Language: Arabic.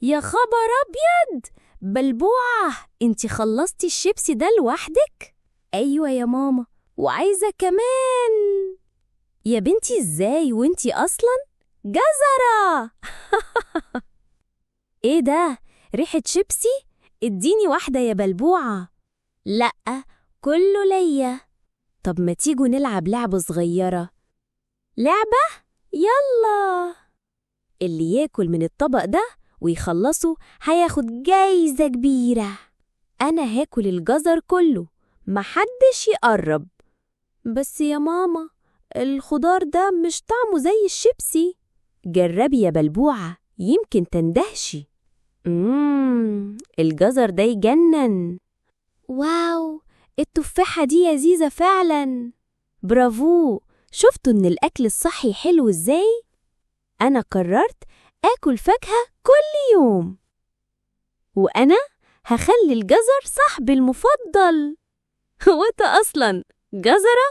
يا خبر أبيض! بلبوعة، انتي خلصتي الشيبسي ده لوحدك؟ أيوة يا ماما، وعايزة كمان. يا بنتي ازاي وانتي أصلاً جزرة؟ ايه ده؟ ريحة شيبسي؟ اديني واحدة يا بلبوعة. لأ، كله ليا. طب ما تيجوا نلعب لعبة صغيرة؟ لعبة؟ يلا. اللي ياكل من الطبق ده ويخلصه هياخد جايزة كبيرة. أنا هاكل الجزر كله، محدش يقرب. بس يا ماما، الخضار ده مش طعمه زي الشيبسي. جربي يا بلبوعة، يمكن تندهشي. الجزر ده يجنن. واو، التفاحة دي لذيذة فعلا. برافو، شفتوا إن الأكل الصحي حلو إزاي؟ أنا قررت آكل فاكهة كل يوم. وأنا هخلي الجزر صاحبي المفضل. وأنت أصلاً جزرة؟